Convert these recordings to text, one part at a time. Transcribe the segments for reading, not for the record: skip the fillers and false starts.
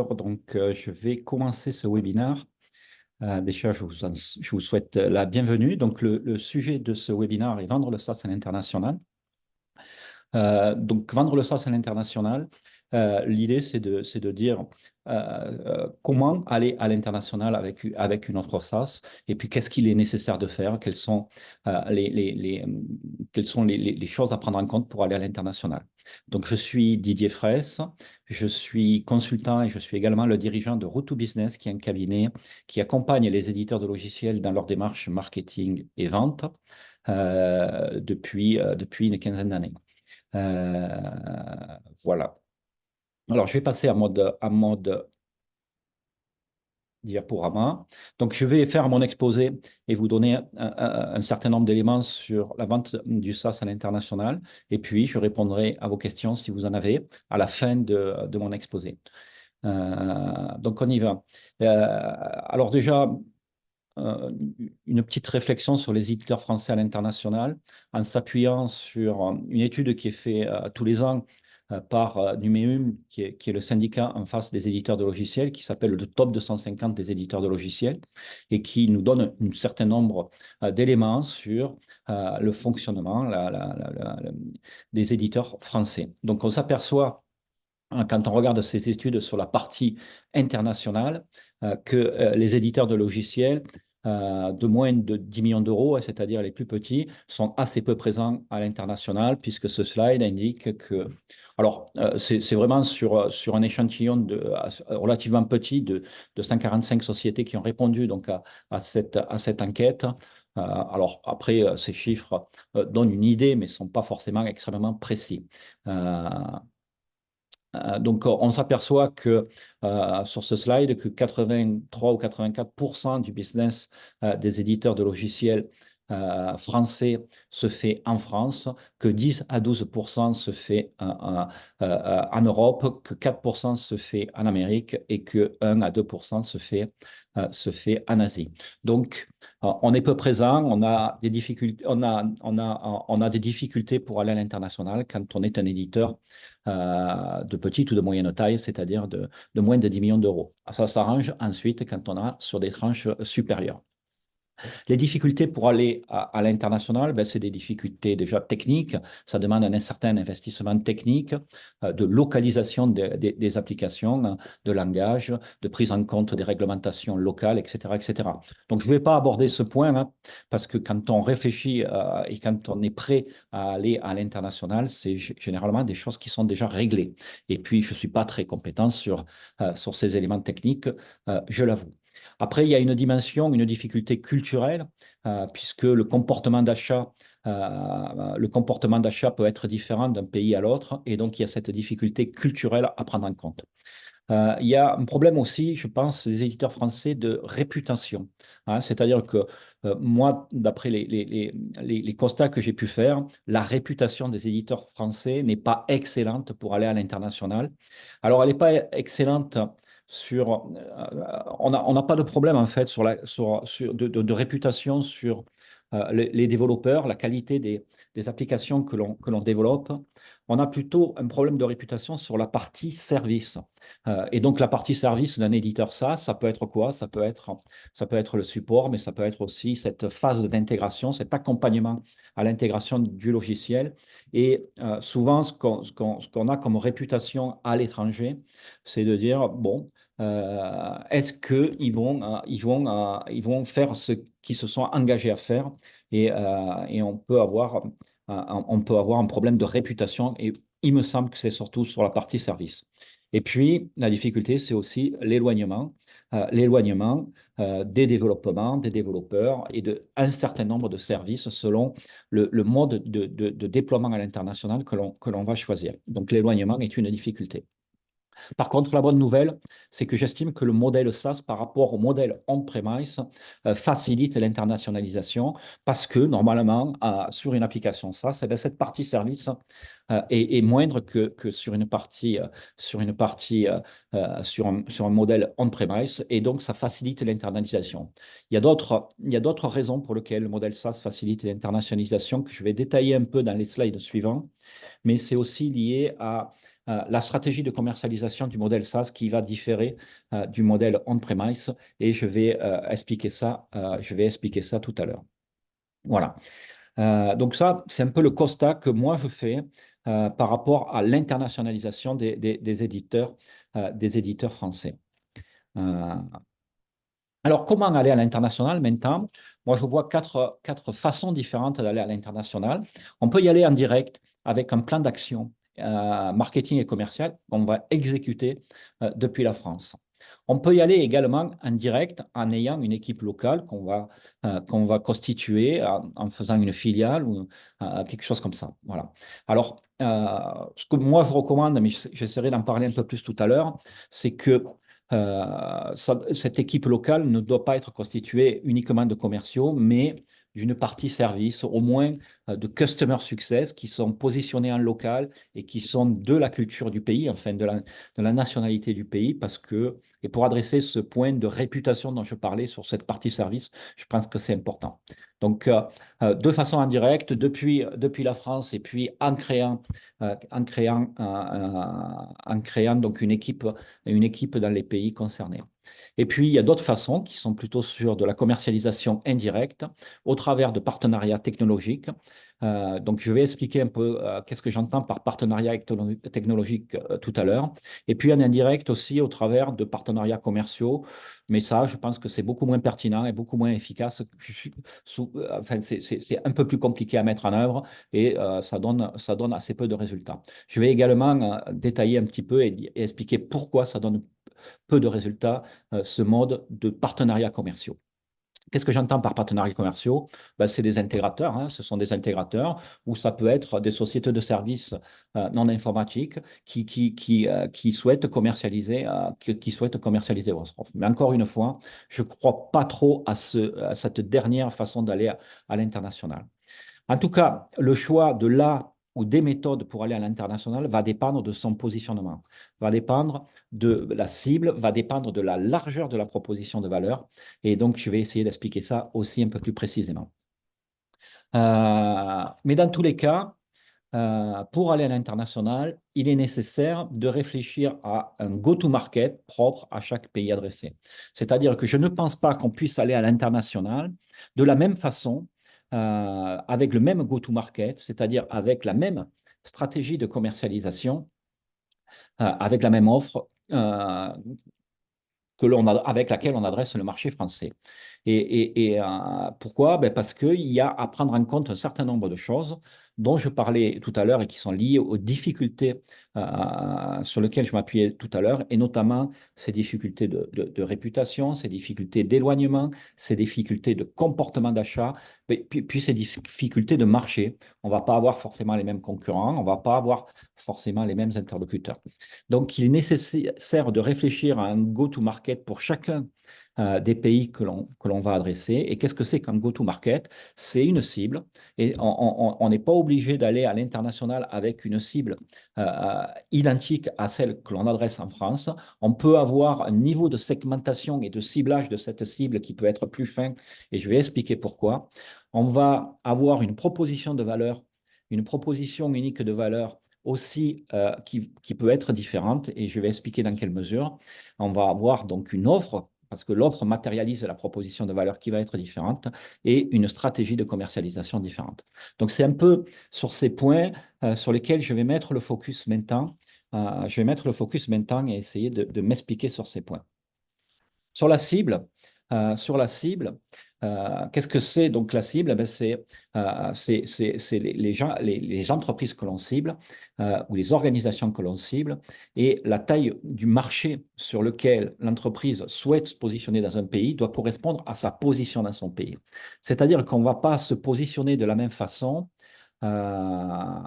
Donc, je vais commencer ce webinaire. Déjà, je vous souhaite la bienvenue. Donc, le sujet de ce webinaire est vendre le SaaS à l'international. Donc, vendre le SaaS à l'international, l'idée, c'est de dire comment aller à l'international avec une offre SaaS et puis qu'est-ce qu'il est nécessaire de faire, quelles sont les choses à prendre en compte pour aller à l'international. Donc, je suis Didier Fraisse, je suis consultant et je suis également le dirigeant de Route2Business, qui est un cabinet qui accompagne les éditeurs de logiciels dans leur démarche marketing et vente depuis une quinzaine d'années. Voilà. Alors, je vais passer à mode diaporama. Donc, je vais faire mon exposé et vous donner un certain nombre d'éléments sur la vente du SaaS à l'international. Et puis, je répondrai à vos questions si vous en avez à la fin de mon exposé. Donc, on y va. Alors déjà, euh, une petite réflexion sur les éditeurs français à l'international en s'appuyant sur une étude qui est faite tous les ans par Numéum, qui est le syndicat en face des éditeurs de logiciels, qui s'appelle le top 250 des éditeurs de logiciels et qui nous donne un certain nombre d'éléments sur le fonctionnement des éditeurs français. Donc, on s'aperçoit quand on regarde ces études sur la partie internationale, que les éditeurs de logiciels de moins de 10 millions d'euros, c'est-à-dire les plus petits, sont assez peu présents à l'international, puisque ce slide indique que... Alors, c'est vraiment sur un échantillon relativement petit de 145 sociétés qui ont répondu donc, à cette enquête. Alors, après, ces chiffres donnent une idée, mais ne sont pas forcément extrêmement précis. Donc, on s'aperçoit que sur ce slide, que 83 ou 84% du business des éditeurs de logiciels français se fait en France, que 10 à 12% se fait en Europe, que 4% se fait en Amérique et que 1 à 2% se fait en Asie. Donc, on est peu présent, on a des difficultés, on a des difficultés pour aller à l'international quand on est un éditeur de petite ou de moyenne taille, c'est-à-dire de moins de 10 millions d'euros. Ça s'arrange ensuite quand on a sur des tranches supérieures. Les difficultés pour aller à l'international, ben, c'est des difficultés déjà techniques. Ça demande un certain investissement technique, de localisation des applications, hein, de langage, de prise en compte des réglementations locales, etc., etc. Donc, je ne vais pas aborder ce point, hein, parce que quand on réfléchit et quand on est prêt à aller à l'international, c'est généralement des choses qui sont déjà réglées. Et puis, je ne suis pas très compétent sur ces éléments techniques, je l'avoue. Après, il y a une dimension, une difficulté culturelle, puisque le comportement d'achat peut être différent d'un pays à l'autre, et donc il y a cette difficulté culturelle à prendre en compte. Il y a un problème aussi, je pense, des éditeurs français de réputation, hein. C'est-à-dire que moi, d'après les constats que j'ai pu faire, la réputation des éditeurs français n'est pas excellente pour aller à l'international. Alors, elle n'est pas excellente on n'a pas de problème, en fait, de réputation sur les développeurs, la qualité des applications que l'on développe. On a plutôt un problème de réputation sur la partie service. Et donc, la partie service d'un éditeur SaaS, ça peut être quoi? Ça peut être le support, mais ça peut être aussi cette phase d'intégration, cet accompagnement à l'intégration du logiciel. Et souvent, ce qu'on a comme réputation à l'étranger, c'est de dire, bon, est-ce qu'ils vont faire ce qu'ils se sont engagés à faire? Et on peut avoir un problème de réputation. Et il me semble que c'est surtout sur la partie service. Et puis, la difficulté, c'est aussi l'éloignement des développements, des développeurs et un certain nombre de services selon le mode de déploiement à l'international que l'on va choisir. Donc, l'éloignement est une difficulté. Par contre, la bonne nouvelle, c'est que j'estime que le modèle SaaS par rapport au modèle on-premise facilite l'internationalisation parce que normalement, sur une application SaaS, eh bien, cette partie service est moindre que sur un modèle on-premise et donc ça facilite l'internationalisation. Il y a d'autres raisons pour lesquelles le modèle SaaS facilite l'internationalisation que je vais détailler un peu dans les slides suivants, mais c'est aussi lié la stratégie de commercialisation du modèle SaaS qui va différer du modèle on-premise et je vais expliquer ça tout à l'heure. Voilà. Donc ça, c'est un peu le constat que moi je fais par rapport à l'internationalisation des éditeurs français. Euh, alors, comment aller à l'international maintenant? Moi, je vois quatre façons différentes d'aller à l'international. On peut y aller en direct avec un plan d'action marketing et commercial qu'on va exécuter depuis la France. On peut y aller également en direct en ayant une équipe locale qu'on va constituer en faisant une filiale ou quelque chose comme ça. Voilà. Alors, ce que moi je recommande, mais j'essaierai d'en parler un peu plus tout à l'heure, c'est que cette équipe locale ne doit pas être constituée uniquement de commerciaux, mais d'une partie service, au moins de customer success qui sont positionnés en local et qui sont de la culture du pays, enfin de la nationalité du pays, parce que, et pour adresser ce point de réputation dont je parlais sur cette partie service, je pense que c'est important. Donc, de façon indirecte, depuis la France et puis en créant donc une équipe dans les pays concernés. Et puis, il y a d'autres façons qui sont plutôt sur de la commercialisation indirecte au travers de partenariats technologiques. Donc, je vais expliquer un peu qu'est-ce que j'entends par partenariat technologique tout à l'heure. Et puis, en indirect aussi au travers de partenariats commerciaux. Mais ça, je pense que c'est beaucoup moins pertinent et beaucoup moins efficace. Enfin, c'est un peu plus compliqué à mettre en œuvre et ça donne assez peu de résultats. Je vais également détailler un petit peu et expliquer pourquoi ça donne peu de résultats, ce mode de partenariats commerciaux. Qu'est-ce que j'entends par partenariats commerciaux? Ben, c'est des intégrateurs, hein, ce sont des intégrateurs, ou ça peut être des sociétés de services non informatiques qui souhaitent commercialiser votre offre. Mais encore une fois, je ne crois pas trop à cette dernière façon d'aller à l'international. En tout cas, le choix de là ou des méthodes pour aller à l'international va dépendre de son positionnement, va dépendre de la cible, va dépendre de la largeur de la proposition de valeur. Et donc, je vais essayer d'expliquer ça aussi un peu plus précisément. Mais dans tous les cas, pour aller à l'international, il est nécessaire de réfléchir à un go-to-market propre à chaque pays adressé. C'est-à-dire que je ne pense pas qu'on puisse aller à l'international de la même façon, avec le même go-to-market, c'est-à-dire avec la même stratégie de commercialisation, avec la même offre avec laquelle on adresse le marché français. Pourquoi? Ben parce qu'il y a à prendre en compte un certain nombre de choses dont je parlais tout à l'heure et qui sont liées aux difficultés sur lesquelles je m'appuyais tout à l'heure, et notamment ces difficultés de réputation, ces difficultés d'éloignement, ces difficultés de comportement d'achat, puis ces difficultés de marché. On ne va pas avoir forcément les mêmes concurrents, on ne va pas avoir forcément les mêmes interlocuteurs. Donc, il est nécessaire de réfléchir à un go-to-market pour chacun des pays que l'on va adresser. Et qu'est-ce que c'est qu'un go-to-market? C'est une cible. Et on n'est pas obligé d'aller à l'international avec une cible identique à celle que l'on adresse en France. On peut avoir un niveau de segmentation et de ciblage de cette cible qui peut être plus fin. Et je vais expliquer pourquoi. On va avoir une proposition de valeur, une proposition unique de valeur aussi qui peut être différente, et je vais expliquer dans quelle mesure. On va avoir donc une offre, parce que l'offre matérialise la proposition de valeur qui va être différente, et une stratégie de commercialisation différente. Donc c'est un peu sur ces points sur lesquels je vais mettre le focus maintenant. Je vais mettre le focus maintenant et essayer de m'expliquer sur ces points. Sur la cible, qu'est-ce que c'est donc la cible? Eh ben, c'est les gens, les entreprises que l'on cible ou les organisations que l'on cible et la taille du marché sur lequel l'entreprise souhaite se positionner dans un pays doit correspondre à sa position dans son pays. C'est-à-dire qu'on ne va pas se positionner de la même façon euh,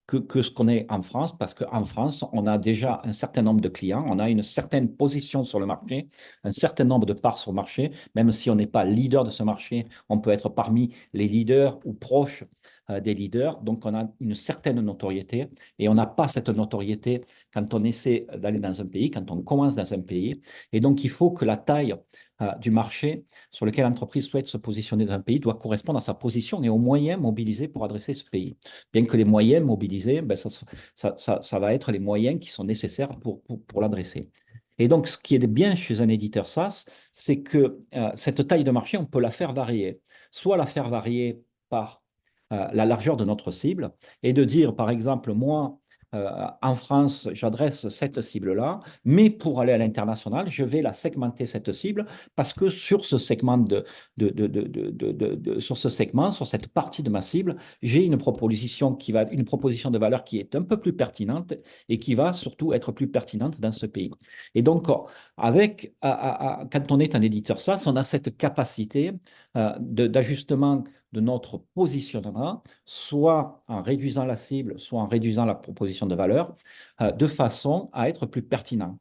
que ce qu'on est en France, parce qu'en France, on a déjà un certain nombre de clients, on a une certaine position sur le marché, un certain nombre de parts sur le marché, même si on n'est pas leader de ce marché, on peut être parmi les leaders ou proches des leaders, donc on a une certaine notoriété et on n'a pas cette notoriété quand on essaie d'aller dans un pays, quand on commence dans un pays. Et donc, il faut que la taille du marché sur lequel l'entreprise souhaite se positionner dans un pays doit correspondre à sa position et aux moyens mobilisés pour adresser ce pays. Bien que les moyens mobilisés, ben, ça va être les moyens qui sont nécessaires pour l'adresser. Et donc, ce qui est bien chez un éditeur SaaS, c'est que cette taille de marché, on peut la faire varier. Soit la faire varier par la largeur de notre cible et de dire, par exemple, moi, en France, j'adresse cette cible-là, mais pour aller à l'international, je vais la segmenter, cette cible, parce que sur ce segment, sur ce segment, sur cette partie de ma cible, j'ai une proposition une proposition de valeur qui est un peu plus pertinente et qui va surtout être plus pertinente dans ce pays. Et donc, quand on est un éditeur SaaS, on a cette capacité d'ajustement de notre positionnement, soit en réduisant la cible, soit en réduisant la proposition de valeur, de façon à être plus pertinent.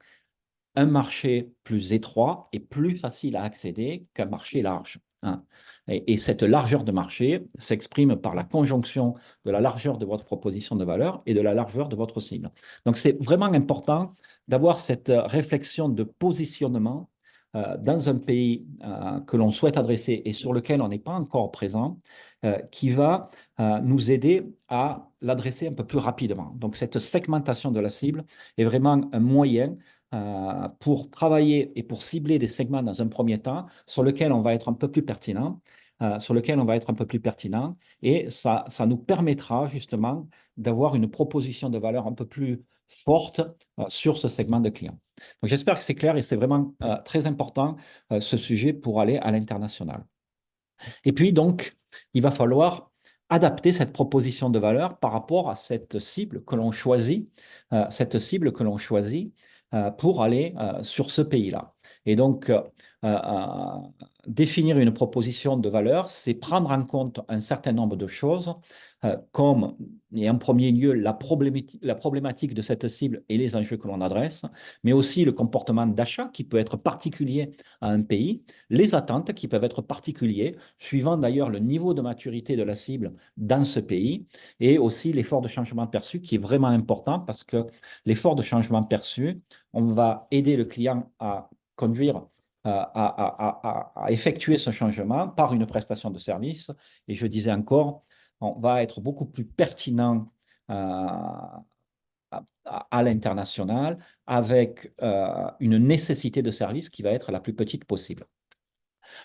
Un marché plus étroit est plus facile à accéder qu'un marché large, hein. Et cette largeur de marché s'exprime par la conjonction de la largeur de votre proposition de valeur et de la largeur de votre cible. Donc, c'est vraiment important d'avoir cette réflexion de positionnement dans un pays que l'on souhaite adresser et sur lequel on n'est pas encore présent, qui va nous aider à l'adresser un peu plus rapidement. Donc, cette segmentation de la cible est vraiment un moyen pour travailler et pour cibler des segments dans un premier temps sur lesquels on va être un peu plus pertinent, et ça nous permettra justement d'avoir une proposition de valeur un peu plus forte sur ce segment de clients. Donc j'espère que c'est clair et c'est vraiment très important ce sujet pour aller à l'international. Et puis donc, il va falloir adapter cette proposition de valeur par rapport à cette cible que l'on choisit, pour aller sur ce pays-là. Et donc, définir une proposition de valeur, c'est prendre en compte un certain nombre de choses, comme, et en premier lieu, la problématique de cette cible et les enjeux que l'on adresse, mais aussi le comportement d'achat qui peut être particulier à un pays, les attentes qui peuvent être particulières, suivant d'ailleurs le niveau de maturité de la cible dans ce pays, et aussi l'effort de changement perçu qui est vraiment important parce que l'effort de changement perçu, on va aider le client à conduire, à effectuer ce changement par une prestation de service. Et je disais encore, on va être beaucoup plus pertinent à l'international avec une nécessité de service qui va être la plus petite possible.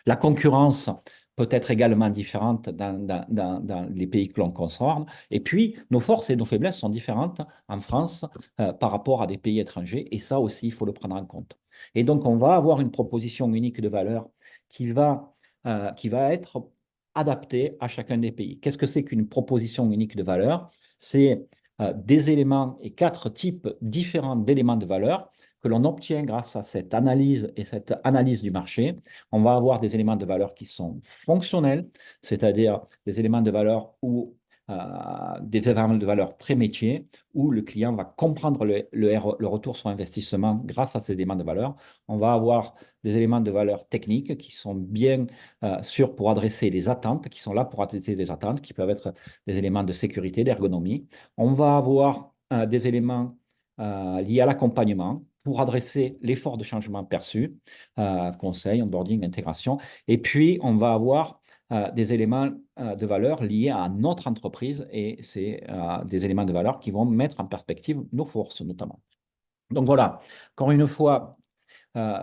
La concurrence peut être également différente dans les pays que l'on concerne. Et puis, nos forces et nos faiblesses sont différentes en France par rapport à des pays étrangers. Et ça aussi, il faut le prendre en compte. Et donc, on va avoir une proposition unique de valeur qui va être adaptée à chacun des pays. Qu'est-ce que c'est qu'une proposition unique de valeur? C'est des éléments et 4 types différents d'éléments de valeur que l'on obtient grâce à cette analyse et cette analyse du marché. On va avoir des éléments de valeur qui sont fonctionnels, c'est-à-dire des éléments de valeur ou des éléments de valeur très métiers, où le client va comprendre le retour sur investissement grâce à ces éléments de valeur. On va avoir des éléments de valeur techniques qui sont bien sûrs pour adresser les attentes, qui sont là pour adresser les attentes, qui peuvent être des éléments de sécurité, d'ergonomie. On va avoir des éléments liés à l'accompagnement pour adresser l'effort de changement perçu, conseil, onboarding, intégration. Et puis, on va avoir des éléments de valeur liés à notre entreprise et c'est des éléments de valeur qui vont mettre en perspective nos forces notamment. Donc voilà, encore une fois,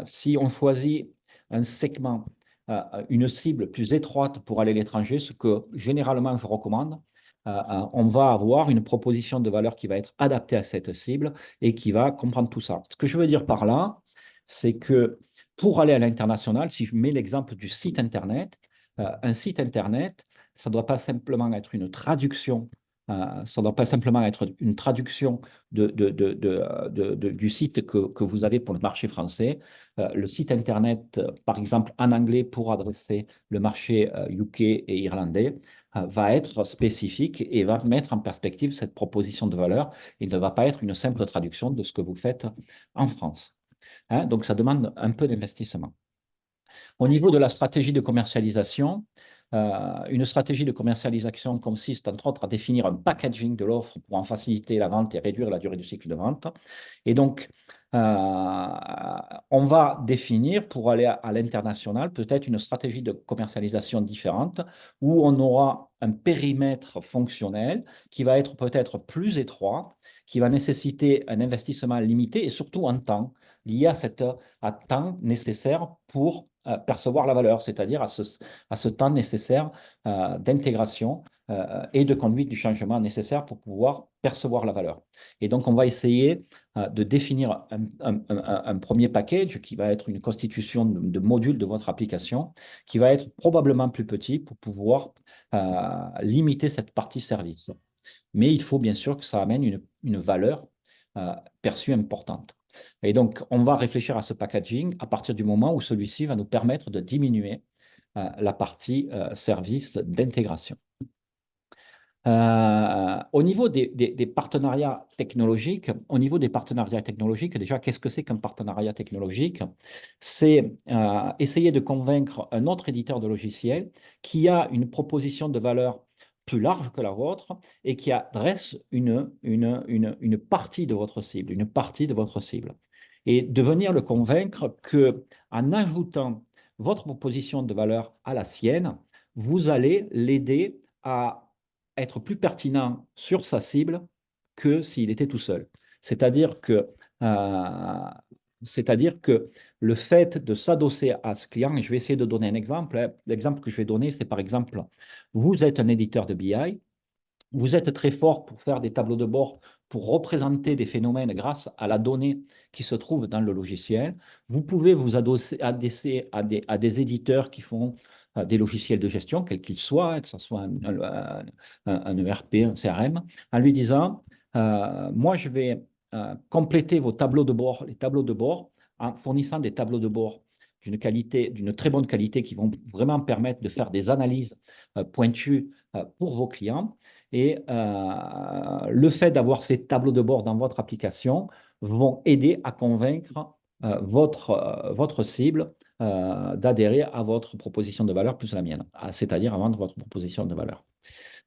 si on choisit un segment, une cible plus étroite pour aller à l'étranger, ce que généralement je recommande, on va avoir une proposition de valeur qui va être adaptée à cette cible et qui va comprendre tout ça. Ce que je veux dire par là, c'est que pour aller à l'international, si je mets l'exemple du site Internet, un site Internet, ça ne doit pas simplement être une traduction, ça ne doit pas simplement être une traduction du site que vous avez pour le marché français. Le site Internet, par exemple, en anglais pour adresser le marché UK et irlandais, va être spécifique et va mettre en perspective cette proposition de valeur et ne va pas être une simple traduction de ce que vous faites en France, hein. Donc, ça demande un peu d'investissement. Au niveau de la stratégie de commercialisation, Une stratégie de commercialisation consiste entre autres à définir un packaging de l'offre pour en faciliter la vente et réduire la durée du cycle de vente. Et donc, on va définir pour aller à l'international peut-être une stratégie de commercialisation différente où on aura un périmètre fonctionnel qui va être peut-être plus étroit, qui va nécessiter un investissement limité et surtout en temps, lié à temps nécessaire pour percevoir la valeur, c'est-à-dire à ce temps nécessaire d'intégration et de conduite du changement nécessaire pour pouvoir percevoir la valeur. Et donc, on va essayer de définir un premier package qui va être une constitution de modules de votre application, qui va être probablement plus petit pour pouvoir limiter cette partie service. Mais il faut bien sûr que ça amène une valeur perçue importante. Et donc, on va réfléchir à ce packaging à partir du moment où celui-ci va nous permettre de diminuer la partie service d'intégration. Au niveau des partenariats technologiques, déjà, qu'est-ce que c'est qu'un partenariat technologique? C'est essayer de convaincre un autre éditeur de logiciels qui a une proposition de valeur plus large que la vôtre et qui adresse une partie de votre cible, Et de venir le convaincre que en ajoutant votre proposition de valeur à la sienne, vous allez l'aider à être plus pertinent sur sa cible que s'il était tout seul. C'est-à-dire que, euh, c'est-à-dire que le fait de s'adosser à ce client, et je vais essayer de donner un exemple. L'exemple que je vais donner, c'est par exemple, vous êtes un éditeur de BI, vous êtes très fort pour faire des tableaux de bord, pour représenter des phénomènes grâce à la donnée qui se trouve dans le logiciel. Vous pouvez vous adosser à des éditeurs qui font des logiciels de gestion, quels qu'ils soient, que ce soit un ERP, un CRM, en lui disant, moi, je vais compléter vos tableaux de bord, les tableaux de bord, en fournissant des tableaux de bord d'une très bonne qualité qui vont vraiment permettre de faire des analyses pointues pour vos clients. Et le fait d'avoir ces tableaux de bord dans votre application vont aider à convaincre votre cible d'adhérer à votre proposition de valeur plus la mienne, c'est-à-dire à vendre votre proposition de valeur.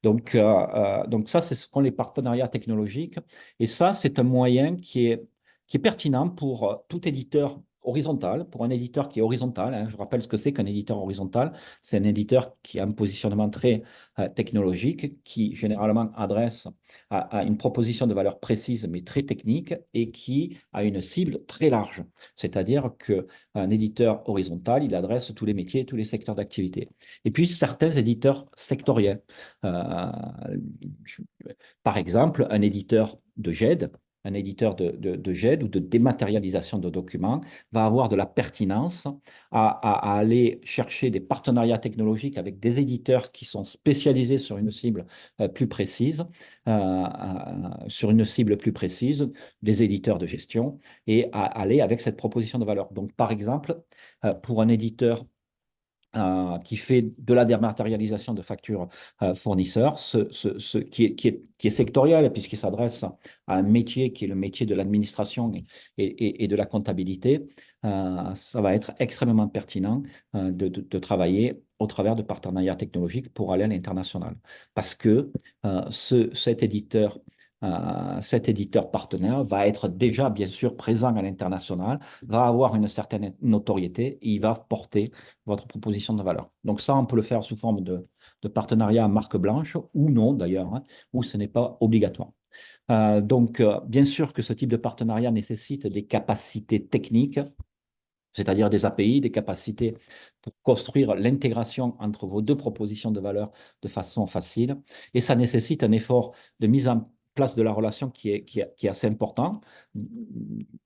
Donc ça, c'est ce qu'ont les partenariats technologiques. Et ça, c'est un moyen qui est pertinent pour tout éditeur horizontal, pour un éditeur qui est horizontal. Hein. Je rappelle ce que c'est qu'un éditeur horizontal. C'est un éditeur qui a un positionnement très technologique, qui généralement adresse à une proposition de valeur précise, mais très technique, et qui a une cible très large. C'est-à-dire qu'un éditeur horizontal, il adresse tous les métiers, tous les secteurs d'activité. Et puis, certains éditeurs sectoriels. Euh, Par exemple, un éditeur de GED, un éditeur de GED ou de dématérialisation de documents va avoir de la pertinence à aller chercher des partenariats technologiques avec des éditeurs qui sont spécialisés sur une cible plus précise, des éditeurs de gestion, et à aller avec cette proposition de valeur. Donc, par exemple, pour un éditeur qui fait de la dématérialisation de factures fournisseurs, qui est sectoriel puisqu'il s'adresse à un métier qui est le métier de l'administration et de la comptabilité, ça va être extrêmement pertinent de travailler au travers de partenariats technologiques pour aller à l'international. Parce que cet éditeur partenaire va être déjà, bien sûr, présent à l'international, va avoir une certaine notoriété et il va porter votre proposition de valeur. Donc ça, on peut le faire sous forme de partenariat à marque blanche ou non d'ailleurs, hein, où ce n'est pas obligatoire. Bien sûr que ce type de partenariat nécessite des capacités techniques, c'est-à-dire des API, des capacités pour construire l'intégration entre vos deux propositions de valeur de façon facile. Et ça nécessite un effort de mise en place de la relation qui est assez important,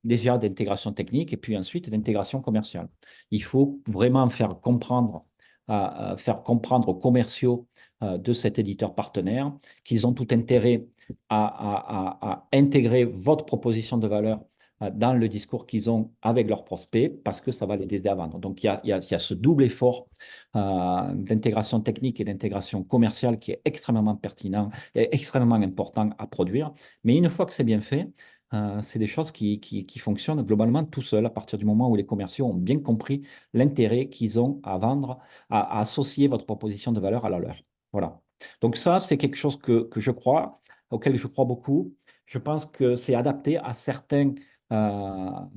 déjà d'intégration technique et puis ensuite d'intégration commerciale. Il faut vraiment faire comprendre aux commerciaux de cet éditeur partenaire qu'ils ont tout intérêt à intégrer votre proposition de valeur dans le discours qu'ils ont avec leurs prospects parce que ça va les aider à vendre. Donc, il y a ce double effort d'intégration technique et d'intégration commerciale qui est extrêmement pertinent et extrêmement important à produire. Mais une fois que c'est bien fait, c'est des choses qui fonctionnent globalement tout seuls à partir du moment où les commerciaux ont bien compris l'intérêt qu'ils ont à vendre, à associer votre proposition de valeur à la leur. Voilà. Donc ça, c'est quelque chose que je crois, auquel je crois beaucoup. Je pense que c'est adapté à certains,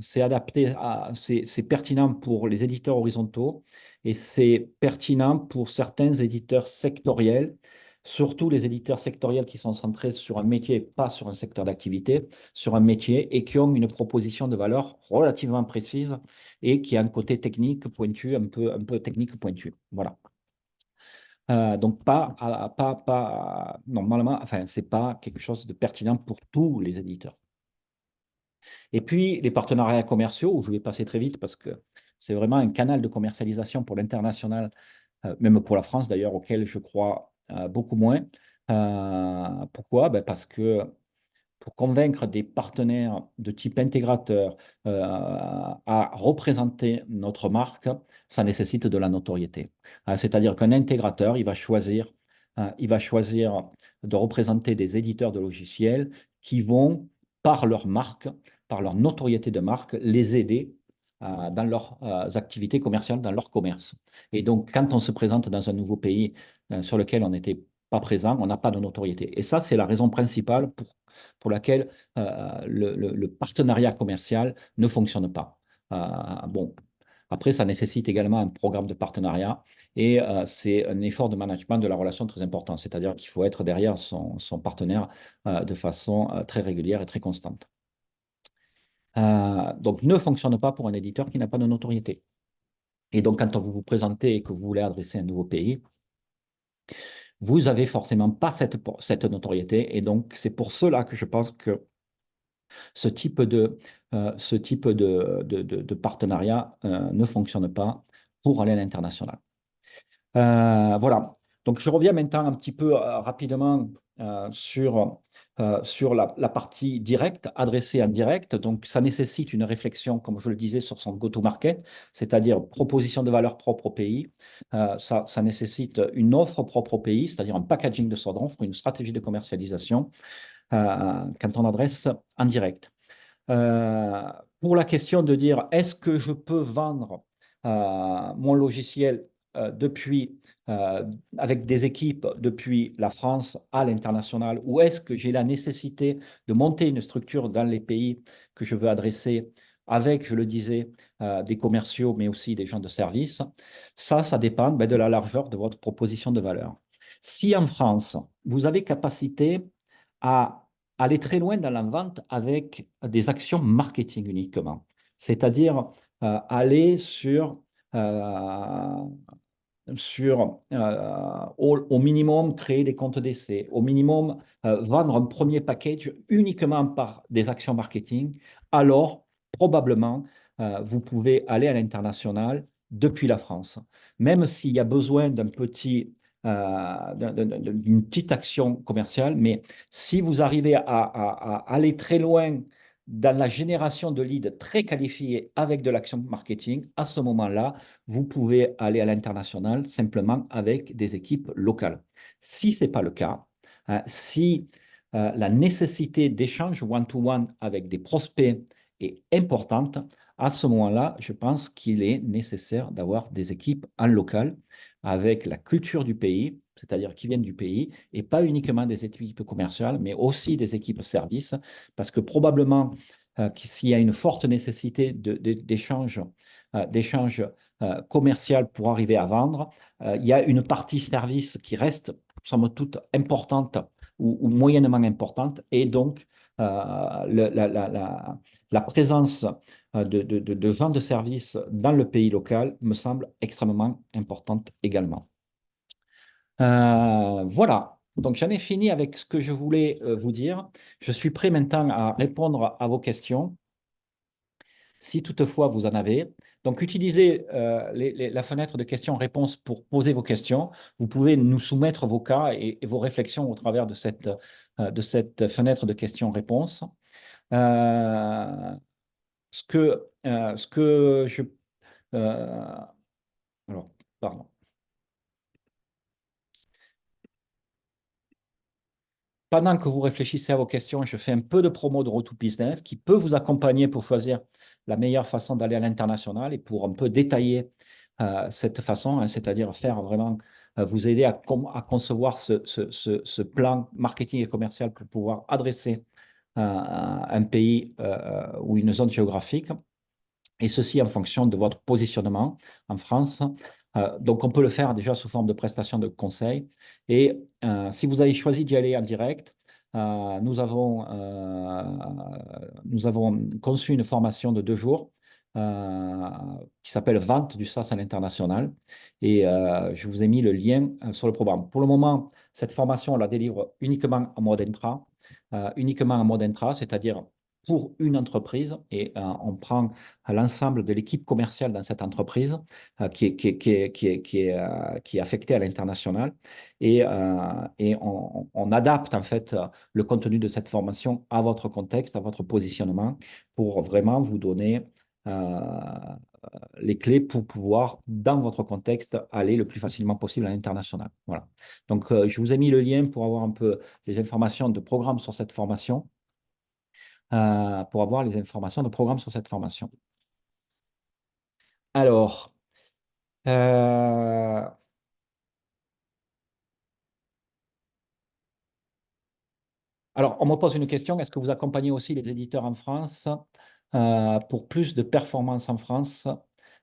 c'est pertinent pour les éditeurs horizontaux et c'est pertinent pour certains éditeurs sectoriels, surtout les éditeurs sectoriels qui sont centrés sur un métier, pas sur un secteur d'activité, sur un métier et qui ont une proposition de valeur relativement précise et qui a un côté technique pointu, un peu technique pointu. Voilà. Donc, normalement, enfin, c'est pas quelque chose de pertinent pour tous les éditeurs. Et puis, les partenariats commerciaux, où je vais passer très vite parce que c'est vraiment un canal de commercialisation pour l'international, même pour la France d'ailleurs, auquel je crois beaucoup moins. Pourquoi? Ben, parce que pour convaincre des partenaires de type intégrateur à représenter notre marque, ça nécessite de la notoriété. C'est-à-dire qu'un intégrateur, il va choisir de représenter des éditeurs de logiciels qui vont, par leur marque, par leur notoriété de marque, les aider dans leurs activités commerciales, dans leur commerce. Et donc, quand on se présente dans un nouveau pays sur lequel on n'était pas présent, on n'a pas de notoriété. Et ça, c'est la raison principale pour laquelle le partenariat commercial ne fonctionne pas. Bon, après, ça nécessite également un programme de partenariat et c'est un effort de management de la relation très important, c'est-à-dire qu'il faut être derrière son partenaire de façon très régulière et très constante. Donc, ne fonctionne pas pour un éditeur qui n'a pas de notoriété. Et donc, quand vous vous présentez et que vous voulez adresser un nouveau pays, vous n'avez forcément pas cette notoriété. Et donc, c'est pour cela que je pense que ce type de partenariat ne fonctionne pas pour aller à l'international. Voilà. Donc, je reviens maintenant un petit peu rapidement sur la partie directe, adressée en direct. Donc, ça nécessite une réflexion, comme je le disais, sur son go-to-market, c'est-à-dire proposition de valeur propre au pays. Ça nécessite une offre propre au pays, c'est-à-dire un packaging de son offre, une stratégie de commercialisation quand on adresse en direct. Euh, pour la question de dire est-ce que je peux vendre mon logiciel depuis, avec des équipes depuis la France à l'international ou est-ce que j'ai la nécessité de monter une structure dans les pays que je veux adresser avec, je le disais, des commerciaux mais aussi des gens de service. Ça dépend de la largeur de votre proposition de valeur. Si en France, vous avez capacité à aller très loin dans la vente avec des actions marketing uniquement. C'est-à-dire aller euh, au minimum créer des comptes d'essai, au minimum vendre un premier package uniquement par des actions marketing, alors probablement vous pouvez aller à l'international depuis la France. Même s'il y a besoin d'une petite action commerciale, mais si vous arrivez à aller très loin dans la génération de leads très qualifiés avec de l'action marketing, à ce moment-là, vous pouvez aller à l'international simplement avec des équipes locales. Si ce n'est pas le cas, si la nécessité d'échange one-to-one avec des prospects est importante, à ce moment-là, je pense qu'il est nécessaire d'avoir des équipes en local avec la culture du pays, c'est-à-dire qui viennent du pays, et pas uniquement des équipes commerciales, mais aussi des équipes services, parce que probablement s'il y a une forte nécessité d'échange commercial pour arriver à vendre, il y a une partie service qui reste, somme toute, importante ou moyennement importante, et donc la présence de gens de service dans le pays local me semble extrêmement importante également. Voilà, donc j'en ai fini avec ce que je voulais vous dire. Je suis prêt maintenant à répondre à vos questions, si toutefois vous en avez. Donc utilisez la fenêtre de questions-réponses pour poser vos questions. Vous pouvez nous soumettre vos cas et vos réflexions au travers de cette fenêtre de questions-réponses. Euh, ce que je... euh, alors, pardon. pendant que vous réfléchissez à vos questions, je fais un peu de promo de Road to Business qui peut vous accompagner pour choisir la meilleure façon d'aller à l'international et pour un peu détailler cette façon, hein, c'est-à-dire faire vraiment vous aider à concevoir ce plan marketing et commercial pour pouvoir adresser un pays ou une zone géographique, et ceci en fonction de votre positionnement en France. Donc, on peut le faire déjà sous forme de prestation de conseil. Et si vous avez choisi d'y aller en direct, nous avons conçu une formation de 2 jours euh, qui s'appelle Vente du SaaS à l'international. Et je vous ai mis le lien sur le programme. Pour le moment, cette formation, on la délivre uniquement en mode intra, c'est-à-dire pour une entreprise, et on prend à l'ensemble de l'équipe commerciale dans cette entreprise qui est affectée à l'international. Et on adapte en fait le contenu de cette formation à votre contexte, à votre positionnement, pour vraiment vous donner les clés pour pouvoir, dans votre contexte, aller le plus facilement possible à l'international. Voilà. Donc, je vous ai mis le lien pour avoir un peu les informations de programme sur cette formation, pour avoir les informations de programme sur cette formation. Alors, euh, on me pose une question, est-ce que vous accompagnez aussi les éditeurs en France pour plus de performance en France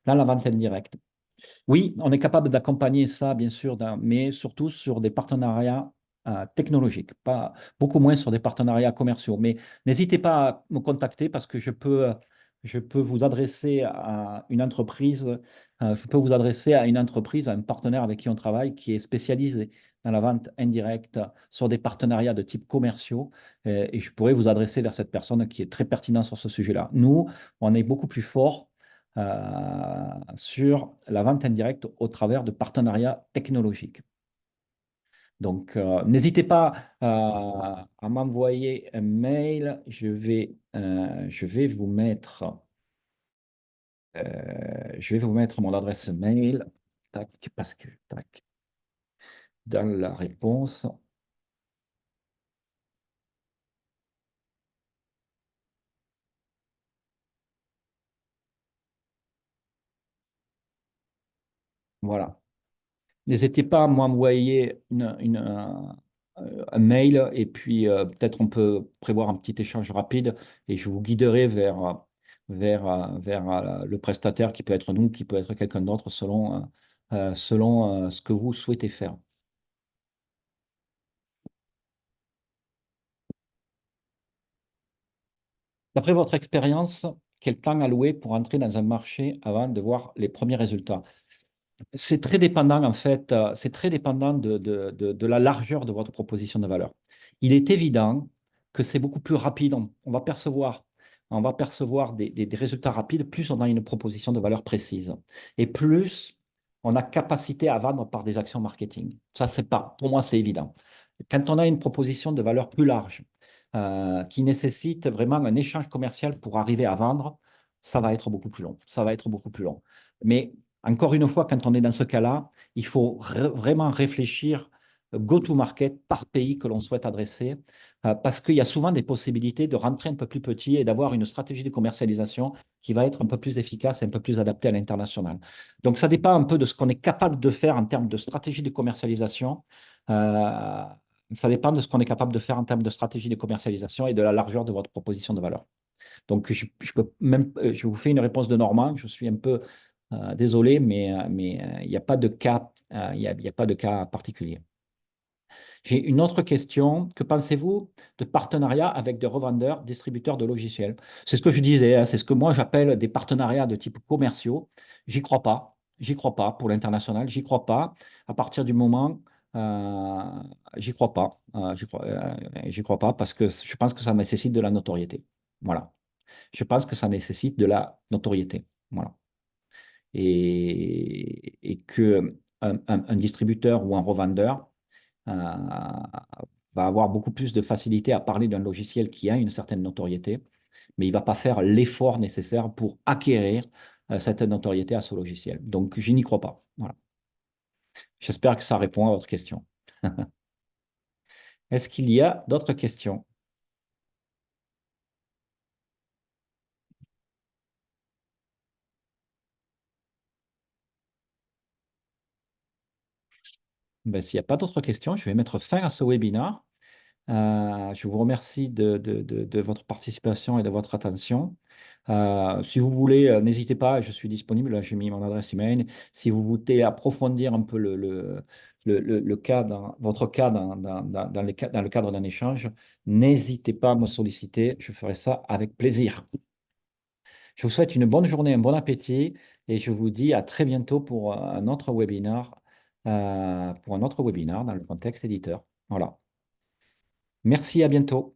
dans la vente indirecte? Oui, on est capable d'accompagner ça, bien sûr, mais surtout sur des partenariats technologiques, pas, beaucoup moins sur des partenariats commerciaux. Mais n'hésitez pas à me contacter parce que je peux vous adresser à une entreprise, à un partenaire avec qui on travaille, qui est spécialisé dans la vente indirecte sur des partenariats de type commerciaux. Et je pourrais vous adresser vers cette personne qui est très pertinente sur ce sujet-là. Nous, on est beaucoup plus fort sur la vente indirecte au travers de partenariats technologiques. Donc, n'hésitez pas à m'envoyer un mail. Je vais vous mettre mon adresse mail. Tac, parce que, tac, dans la réponse. Voilà. N'hésitez pas à m'envoyer un mail et puis peut-être on peut prévoir un petit échange rapide et je vous guiderai vers le prestataire qui peut être nous, qui peut être quelqu'un d'autre selon ce que vous souhaitez faire. D'après votre expérience, quel temps allouer pour entrer dans un marché avant de voir les premiers résultats? C'est très dépendant, en fait, c'est très dépendant de la largeur de votre proposition de valeur. Il est évident que c'est beaucoup plus rapide. On va percevoir des résultats rapides, plus on a une proposition de valeur précise. Et plus on a capacité à vendre par des actions marketing. Ça, c'est pas, pour moi, c'est évident. Quand on a une proposition de valeur plus large, qui nécessite vraiment un échange commercial pour arriver à vendre, ça va être beaucoup plus long. Ça va être beaucoup plus long. Mais encore une fois, quand on est dans ce cas-là, il faut vraiment réfléchir go-to-market par pays que l'on souhaite adresser, parce qu'il y a souvent des possibilités de rentrer un peu plus petit et d'avoir une stratégie de commercialisation qui va être un peu plus efficace et un peu plus adaptée à l'international. Donc, ça dépend un peu de ce qu'on est capable de faire en termes de stratégie de commercialisation. Euh, Ça dépend de ce qu'on est capable de faire en termes de stratégie de commercialisation et de la largeur de votre proposition de valeur. Donc, je vous fais une réponse de Normand. Je suis un peu désolé, mais il n'y a pas de cas, il y a pas de cas particulier. J'ai une autre question. Que pensez-vous de partenariats avec des revendeurs, distributeurs de logiciels? C'est ce que je disais, hein, c'est ce que moi j'appelle des partenariats de type commerciaux. J'y crois pas. J'y crois pas pour l'international. J'y crois pas. À partir du moment, euh, j'y crois pas. J'y crois pas parce que je pense que ça nécessite de la notoriété. Voilà. Je pense que ça nécessite de la notoriété. Voilà. Et que un distributeur ou un revendeur va avoir beaucoup plus de facilité à parler d'un logiciel qui a une certaine notoriété, mais il ne va pas faire l'effort nécessaire pour acquérir cette notoriété à ce logiciel. Donc, je n'y crois pas. Voilà. J'espère que ça répond à votre question. Est-ce qu'il y a d'autres questions? Ben, s'il n'y a pas d'autres questions, je vais mettre fin à ce webinaire. Je vous remercie de votre participation et de votre attention. Si vous voulez, n'hésitez pas, je suis disponible. Là, j'ai mis mon adresse email. Si vous voulez approfondir un peu le cas votre cas dans le cadre d'un échange, n'hésitez pas à me solliciter. Je ferai ça avec plaisir. Je vous souhaite une bonne journée, un bon appétit et je vous dis à très bientôt pour un autre webinaire dans le contexte éditeur. Voilà. Merci, à bientôt.